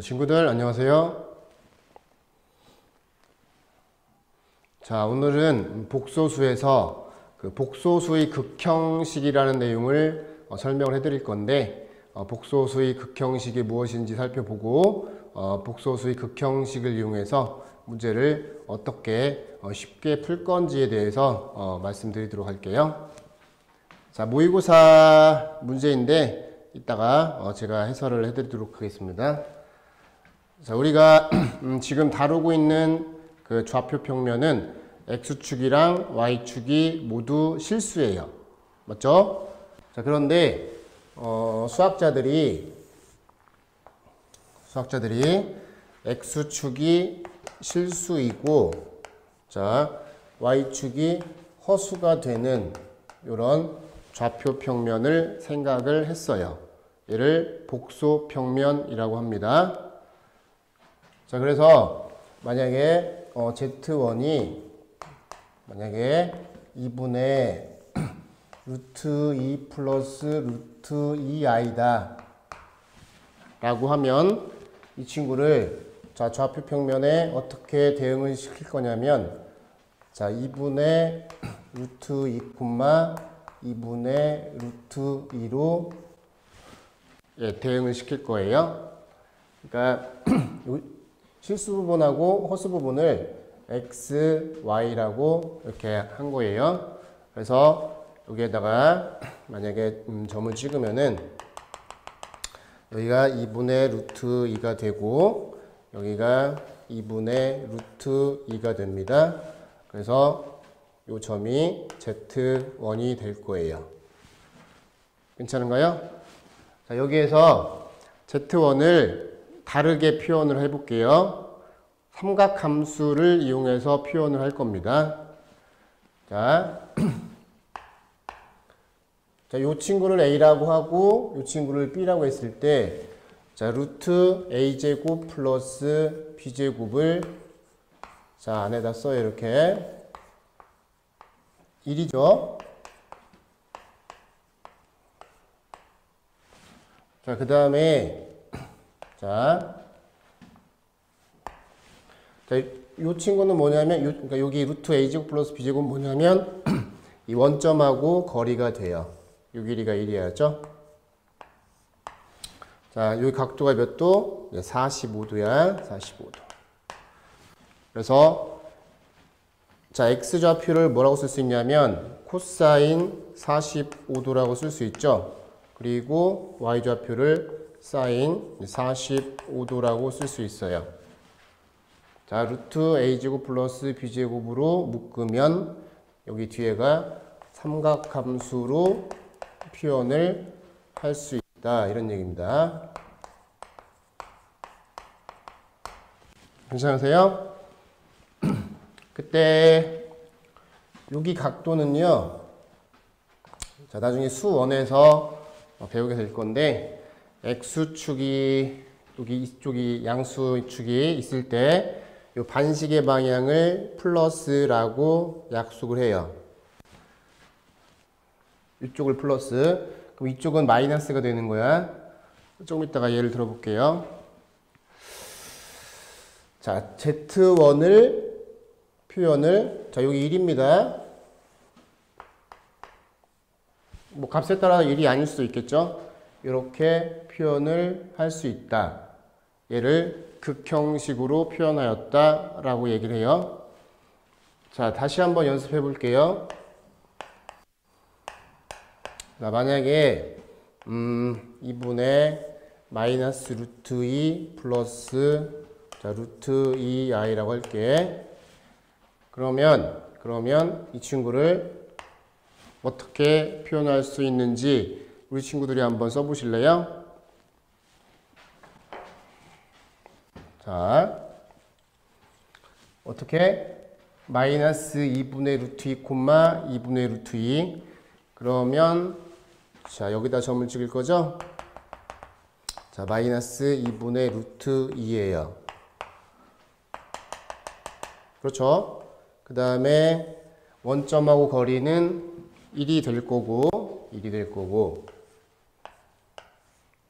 친구들 안녕하세요. 자, 오늘은 복소수에서 그 복소수의 극형식이라는 내용을 설명을 해드릴 건데, 복소수의 극형식이 무엇인지 살펴보고 복소수의 극형식을 이용해서 문제를 어떻게 쉽게 풀 건지에 대해서 말씀드리도록 할게요. 자, 모의고사 문제인데 이따가 제가 해설을 해드리도록 하겠습니다. 자, 우리가 지금 다루고 있는 그 좌표 평면은 X축이랑 Y축이 모두 실수예요. 맞죠? 자, 그런데 수학자들이 X축이 실수이고, 자, Y축이 허수가 되는 이런 좌표 평면을 생각을 했어요. 얘를 복소 평면이라고 합니다. 자, 그래서 만약에 Z1이 만약에 2분의 루트 2 플러스 루트 2i다 라고 하면 이 친구를 자, 좌표 평면에 어떻게 대응을 시킬 거냐면, 자, 2분의 루트 2, 2분의 루트 2로 대응을 시킬 거예요. 그러니까 실수 부분하고 허수 부분을 x, y라고 이렇게 한 거예요. 그래서 여기에다가 만약에 점을 찍으면은 여기가 2분의 루트 2가 되고 여기가 2분의 루트 2가 됩니다. 그래서 이 점이 Z1이 될 거예요. 괜찮은가요? 자, 여기에서 Z1을 다르게 표현을 해볼게요. 삼각함수를 이용해서 표현을 할 겁니다. 자, 자, 이 친구를 A라고 하고 이 친구를 B라고 했을 때, 자, 루트 A제곱 플러스 B제곱을 자, 안에다 써요. 이렇게 1이죠. 자, 그 다음에 자, 이 친구는 뭐냐면, 그러니까 여기 루트 a제곱 플러스 b제곱은 뭐냐면, 이 원점하고 거리가 돼요. 요 길이가 1이었죠. 자, 여기 각도가 몇 도? 45도야. 45도. 그래서, 자, x좌표를 뭐라고 쓸 수 있냐면, 코사인 45도라고 쓸 수 있죠. 그리고 y좌표를 사인 45도라고 쓸 수 있어요. 자, 루트 a제곱 플러스 b제곱으로 묶으면 여기 뒤에가 삼각함수로 표현을 할 수 있다. 이런 얘기입니다. 괜찮으세요? 그때 여기 각도는요. 자, 나중에 수원에서 배우게 될 건데, X축이 여기 이쪽이 양수축이 있을 때 이 반식의 방향을 플러스라고 약속을 해요. 이쪽을 플러스, 그럼 이쪽은 마이너스가 되는 거야. 조금 이따가 예를 들어볼게요. 자, Z1을 표현을, 자, 여기 1입니다. 뭐 값에 따라 1이 아닐 수도 있겠죠. 이렇게 표현을 할 수 있다. 얘를 극형식으로 표현하였다 라고 얘기를 해요. 자, 다시 한번 연습해 볼게요. 자, 만약에 2분의 마이너스 루트 2 플러스 자, 루트 2i라고 할게. 그러면 이 친구를 어떻게 표현할 수 있는지 우리 친구들이 한번 써보실래요? 자, 어떻게? 마이너스 2분의 루트 2, 2분의 루트 2. 그러면, 자, 여기다 점을 찍을 거죠? 자, 마이너스 2분의 루트 2예요. 그렇죠? 그 다음에 원점하고 거리는 1이 될 거고,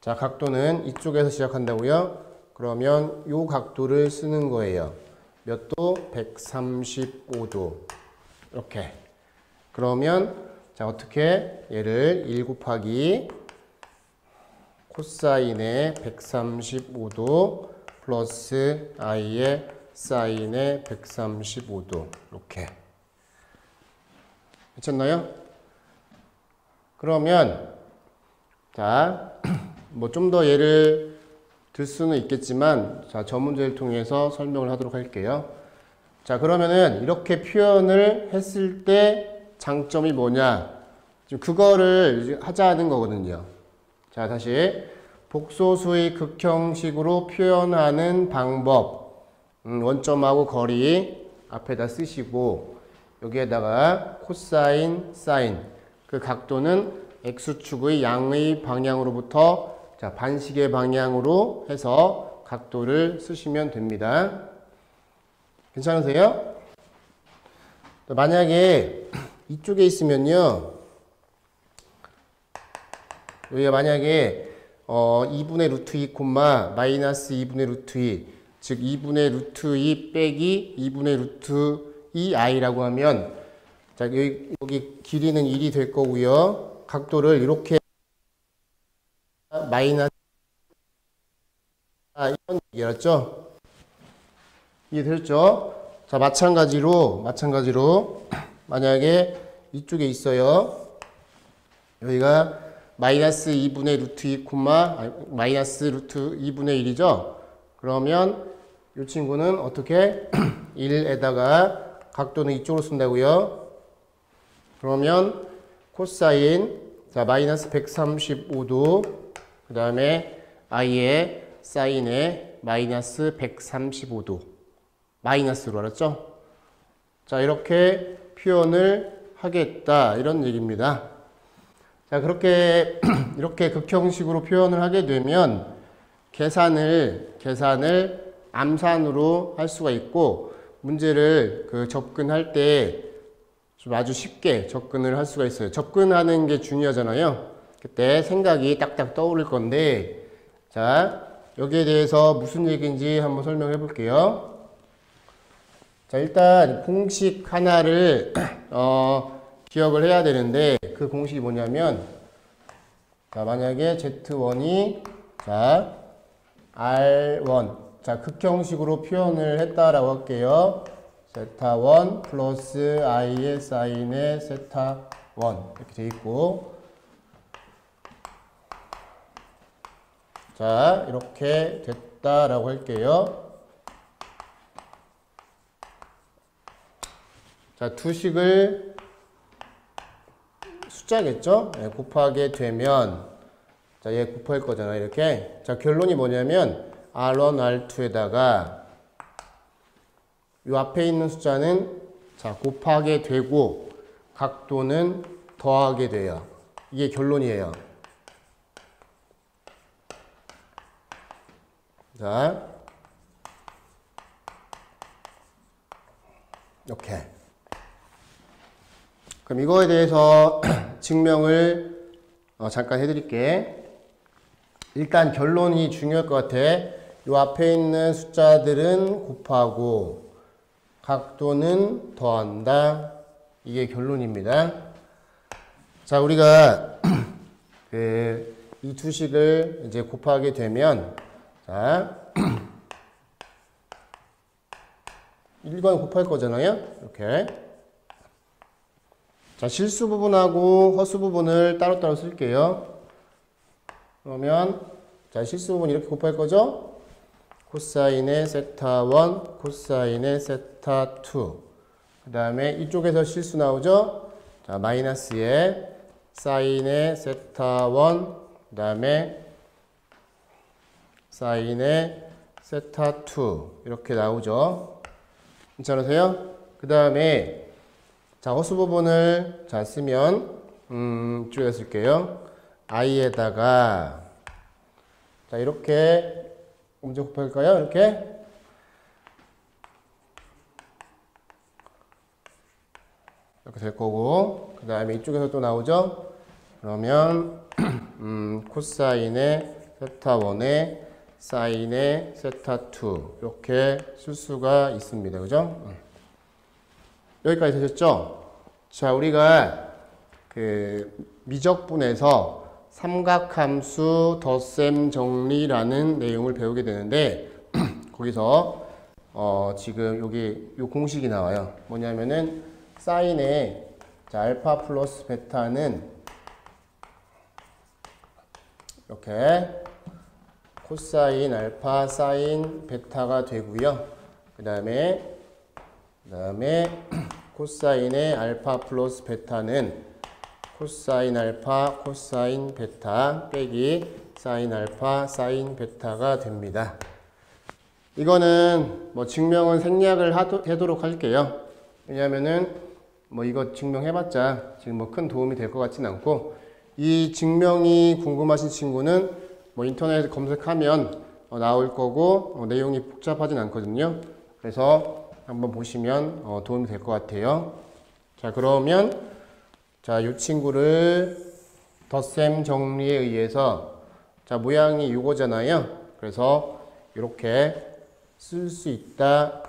자, 각도는 이쪽에서 시작한다고요? 그러면 요 각도를 쓰는 거예요. 몇 도? 135도. 이렇게. 그러면 자, 어떻게? 얘를 1 곱하기 코사인의 135도 플러스 i의 사인의 135도. 이렇게. 괜찮나요? 그러면 자, 뭐 좀 더 예를 들 수는 있겠지만 자, 저 문제를 통해서 설명을 하도록 할게요. 자, 그러면은 이렇게 표현을 했을 때 장점이 뭐냐? 지금 그거를 하자는 거거든요. 자, 다시 복소수의 극형식으로 표현하는 방법. 원점하고 거리 앞에다 쓰시고 여기에다가 코사인, 사인. 그 각도는 x축의 양의 방향으로부터 자, 반시계 방향으로 해서 각도를 쓰시면 됩니다. 괜찮으세요? 만약에 이쪽에 있으면요. 여기가 만약에 2분의 루트 2, 마이너스 2분의 루트 2, 즉 2분의 루트 2 빼기 2분의 루트 2i라고 하면 자, 여기 길이는 1이 될 거고요. 각도를 이렇게 마이너스 이런 얘기였죠. 이해됐죠? 자, 마찬가지로 만약에 이쪽에 있어요. 여기가 마이너스 2분의 루트 2, 마이너스 루트 2분의 1이죠. 그러면 이 친구는 어떻게 1에다가 각도는 이쪽으로 쓴다고요. 그러면 코사인 자, 마이너스 135도 그 다음에 i의 사인의 마이너스 135도 마이너스로 알았죠? 자, 이렇게 표현을 하겠다 이런 얘기입니다. 자, 그렇게 이렇게 극형식으로 표현을 하게 되면 계산을 암산으로 할 수가 있고 문제를 접근할 때 좀 아주 쉽게 접근을 할 수가 있어요. 접근하는 게 중요하잖아요. 그때 생각이 딱딱 떠오를 건데 자, 여기에 대해서 무슨 얘기인지 한번 설명해 볼게요. 자, 일단 공식 하나를 기억을 해야 되는데 그 공식이 뭐냐면 자, 만약에 Z1이 자, R1 자, 극형식으로 표현을 했다라고 할게요. 세타1 플러스 i의 사인의 세타1 이렇게 돼 있고 자, 이렇게 됐다라고 할게요. 자, 두 식을 숫자겠죠? 네, 곱하게 되면 자, 얘 곱할 거잖아요. 이렇게. 자, 결론이 뭐냐면 R1, R2에다가 이 앞에 있는 숫자는 자, 곱하게 되고 각도는 더하게 돼요. 이게 결론이에요. 자, 이렇게. 그럼 이거에 대해서 증명을 잠깐 해드릴게. 일단 결론이 중요할 것 같아. 이 앞에 있는 숫자들은 곱하고 각도는 더한다. 이게 결론입니다. 자, 우리가 이 두 식을 이제 곱하게 되면 자, 1번 곱할 거잖아요. 이렇게. 자, 실수 부분하고 허수 부분을 따로따로 쓸게요. 그러면 자, 실수 부분 이렇게 곱할 거죠? 코사인의 세타1, 코사인의 세타2. 그 다음에 이쪽에서 실수 나오죠? 자, 마이너스의 사인의 세타1, 그 다음에 사인의 세타2. 이렇게 나오죠? 괜찮으세요? 그 다음에 자, 허수 부분을 자, 쓰면 이쪽에 쓸게요. i에다가 자, 이렇게 언제 곱할까요? 이렇게 될 거고 그 다음에 이쪽에서 또 나오죠? 그러면 코사인의 세타1의 사인의 세타2 이렇게 쓸 수가 있습니다. 그죠? 여기까지 되셨죠? 자, 우리가 그 미적분에서 삼각함수 덧셈 정리라는 내용을 배우게 되는데 거기서 지금 여기 요 공식이 나와요. 뭐냐면은 사인의 알파 플러스 베타는 이렇게 코사인 알파 사인 베타가 되고요. 그 다음에 코사인의 알파 플러스 베타는 코사인 알파 코사인 베타 빼기 사인 알파 사인 베타가 됩니다. 이거는 뭐 증명은 생략을 하도록 할게요. 왜냐면은 뭐 이거 증명해봤자 지금 뭐 큰 도움이 될 것 같진 않고, 이 증명이 궁금하신 친구는 뭐 인터넷에 검색하면 나올 거고 내용이 복잡하진 않거든요. 그래서 한번 보시면 도움이 될 것 같아요. 자, 그러면 자, 이 친구를 덧셈 정리에 의해서 자, 모양이 이거잖아요. 그래서 이렇게 쓸 수 있다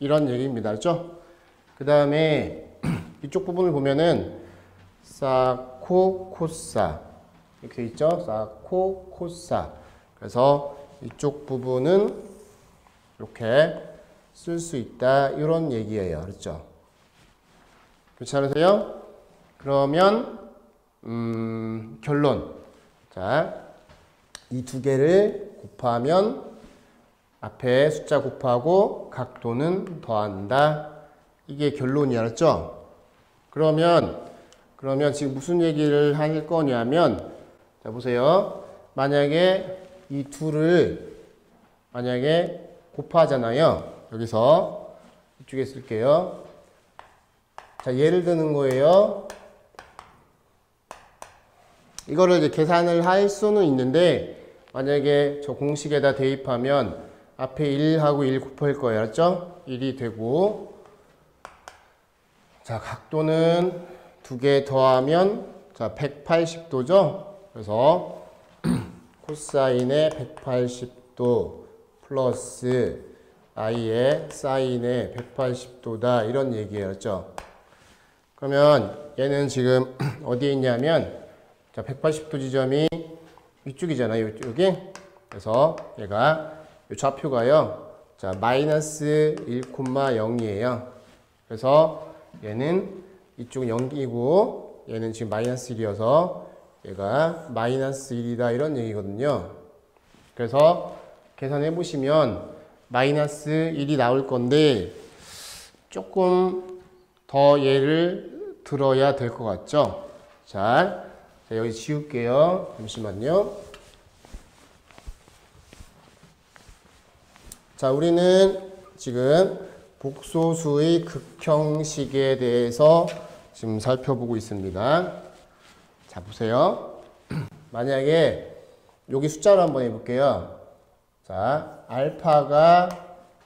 이런 얘기입니다. 그렇죠? 그 다음에 이쪽 부분을 보면은 사코 코사 이렇게 있죠? 사코 코사. 그래서 이쪽 부분은 이렇게 쓸 수 있다 이런 얘기예요. 그렇죠? 괜찮으세요? 그러면 결론. 자, 이 두 개를 곱하면 앞에 숫자 곱하고 각도는 더한다. 이게 결론이야. 알았죠? 그러면 지금 무슨 얘기를 할 거냐면, 자, 보세요. 만약에 이 둘을 만약에 곱하잖아요. 여기서 이쪽에 쓸게요. 자, 예를 드는 거예요. 이거를 이제 계산을 할 수는 있는데, 만약에 저 공식에다 대입하면 앞에 1하고 1 곱할 거예요. 알았죠? 1이 되고, 자, 각도는 두 개 더하면 자, 180도죠? 그래서 코사인의 180도 플러스 i의 사인의 180도다 이런 얘기예요. 그렇죠? 그러면 얘는 지금 어디에 있냐면 자, 180도 지점이 이쪽이잖아요. 이쪽이. 그래서 얘가 이 좌표가요. 자, 마이너스 1,0이에요. 그래서 얘는 이쪽 0이고 얘는 지금 마이너스 1이어서 얘가 마이너스 1이다 이런 얘기거든요. 그래서 계산해 보시면 마이너스 1이 나올 건데 조금 더 예를 들어야 될 것 같죠? 자, 여기 지울게요. 잠시만요. 자, 우리는 지금 복소수의 극형식에 대해서 지금 살펴보고 있습니다. 자, 보세요. 만약에 여기 숫자로 한번 해볼게요. 자, 알파가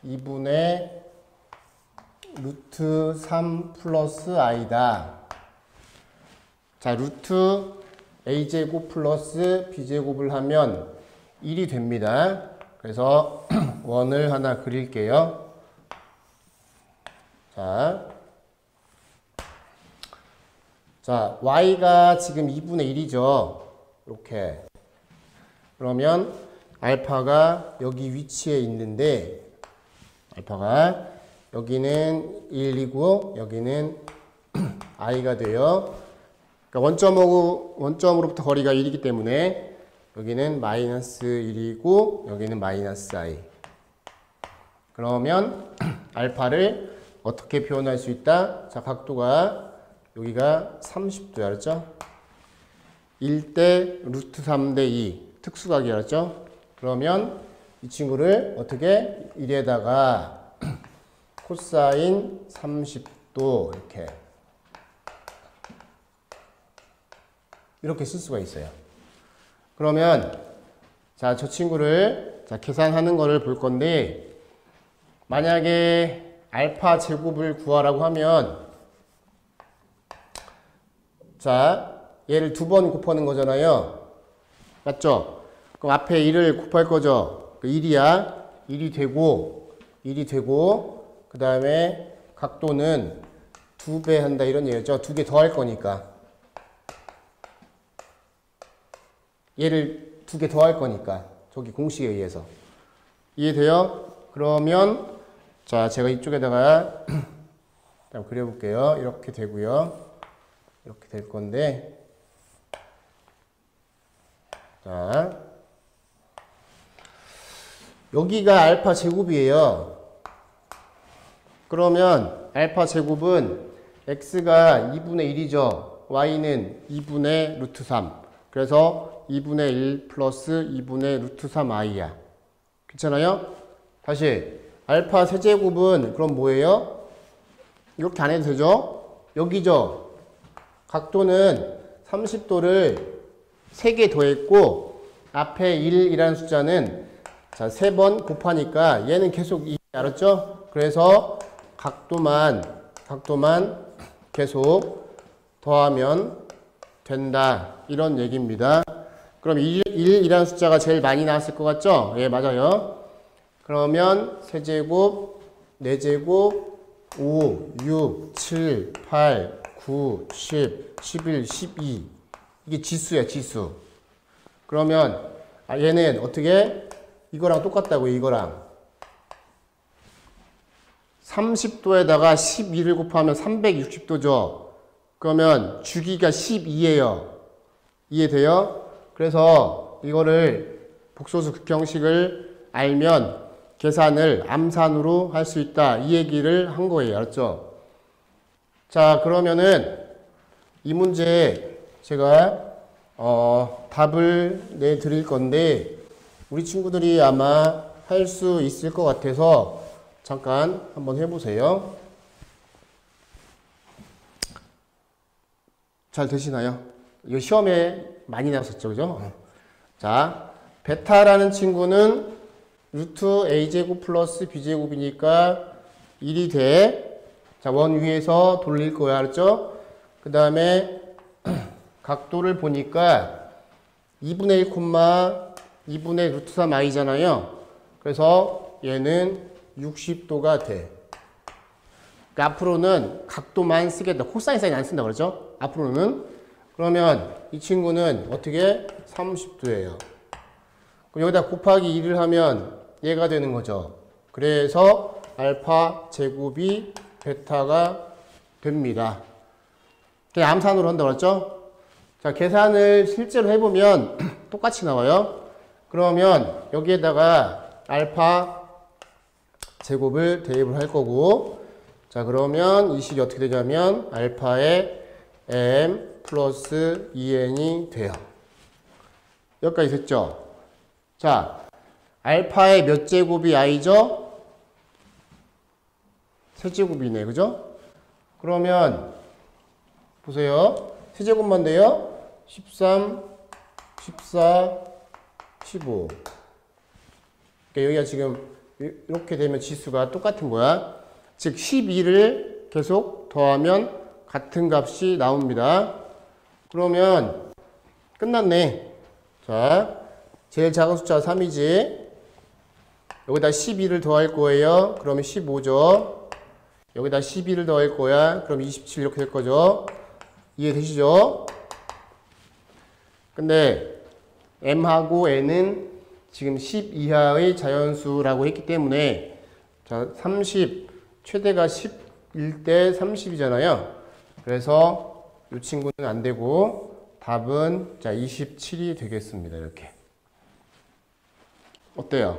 2분의 루트 3 플러스 i다. 자, 루트 a제곱 플러스 b제곱을 하면 1이 됩니다. 그래서 원을 하나 그릴게요. 자, y가 지금 2분의 1이죠. 이렇게. 그러면 알파가 여기 위치에 있는데 알파가 여기는 1이고 여기는 i가 돼요. 그러니까 원점으로부터 거리가 1이기 때문에 여기는 마이너스 1이고 여기는 마이너스 i. 그러면 알파를 어떻게 표현할 수 있다? 자, 각도가 여기가 30도야. 알았죠? 1대 루트 3대 2. 특수각이 알았죠? 그러면 이 친구를 어떻게 1에다가 코사인 30도 이렇게 쓸 수가 있어요. 그러면 자, 저 친구를 자, 계산하는 거를 볼 건데 만약에 알파 제곱을 구하라고 하면 자, 얘를 두 번 곱하는 거잖아요. 맞죠? 그럼 앞에 1을 곱할 거죠. 그 1이야. 1이 되고, 그 다음에 각도는 2배 한다 이런 얘기죠. 2개 더 할 거니까. 얘를 2개 더 할 거니까. 저기 공식에 의해서. 이해돼요? 그러면, 자, 제가 이쪽에다가 한번 그려볼게요. 이렇게 되고요. 이렇게 될 건데, 자, 여기가 알파 제곱이에요. 그러면 알파 제곱은 x가 2분의 1이죠. y는 2분의 루트 3. 그래서 2분의 1 플러스 2분의 루트 3i야. 괜찮아요? 다시 알파 세제곱은 그럼 뭐예요? 이렇게 안 해도 되죠? 여기죠? 각도는 30도를 3개 더했고 앞에 1이라는 숫자는 자, 3번 곱하니까 얘는 계속 2 알았죠? 그래서 각도만 계속 더하면 된다. 이런 얘기입니다. 그럼 1이라는 숫자가 제일 많이 나왔을 것 같죠? 예, 맞아요. 그러면 세제곱, 4제곱, 5, 6, 7, 8, 9, 10, 11, 12. 이게 지수야, 지수. 그러면 얘는 어떻게? 이거랑 똑같다고, 이거랑. 30도에다가 12를 곱하면 360도죠. 그러면 주기가 12예요. 이해돼요? 그래서 이거를 복소수 극형식을 알면 계산을 암산으로 할 수 있다. 이 얘기를 한 거예요. 알았죠? 자, 그러면은 이 문제 제가 답을 내드릴 건데 우리 친구들이 아마 할 수 있을 것 같아서 잠깐 한번 해보세요. 잘 되시나요? 이거 시험에 많이 나왔었죠, 그죠? 자, 베타라는 친구는 루트 a제곱 플러스 b제곱이니까 1이 돼. 자, 원 위에서 돌릴 거야, 알았죠? 그 다음에 각도를 보니까 2분의 1, 2분의 루트 3i잖아요. 그래서 얘는 60도가 돼. 그러니까 앞으로는 각도만 쓰겠다. 코사인 사인 안 쓴다 그러죠? 앞으로는. 그러면 이 친구는 어떻게? 30도예요. 그럼 여기다 곱하기 2를 하면 얘가 되는 거죠. 그래서 알파 제곱이 베타가 됩니다. 그냥 암산으로 한다고 그랬죠? 자, 계산을 실제로 해보면 똑같이 나와요. 그러면 여기에다가 알파 제곱을 대입을 할 거고, 자, 그러면 이 식이 어떻게 되냐면 알파의 m 플러스 2n이 돼요. 여기까지 됐죠? 자, 알파의 몇 제곱이 i죠? 세제곱이네, 그죠? 그러면 보세요. 세제곱만 돼요? 13, 14, 15. 그러니까 여기가 지금 이렇게 되면 지수가 똑같은 거야. 즉 12를 계속 더하면 같은 값이 나옵니다. 그러면 끝났네. 자, 제일 작은 숫자 3이지. 여기다 12를 더할 거예요. 그러면 15죠. 여기다 12를 더할 거야. 그럼 27 이렇게 될 거죠. 이해되시죠? 근데 m하고 n은 지금 10 이하의 자연수라고 했기 때문에 자, 30 최대가 10일 때 30이잖아요. 그래서 이 친구는 안 되고 답은 자 27이 되겠습니다. 이렇게. 어때요?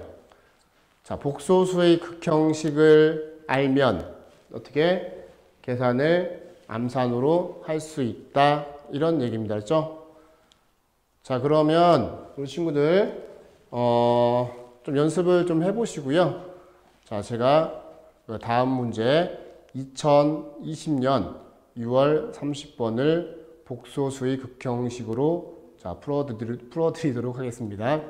자, 복소수의 극형식을 알면 어떻게 계산을 암산으로 할 수 있다. 이런 얘기입니다. 그렇죠? 자, 그러면 우리 친구들 좀 연습을 좀 해보시고요. 자, 제가 다음 문제 2020년 6월 30번을 복소수의 극형식으로 자, 풀어드리도록 하겠습니다.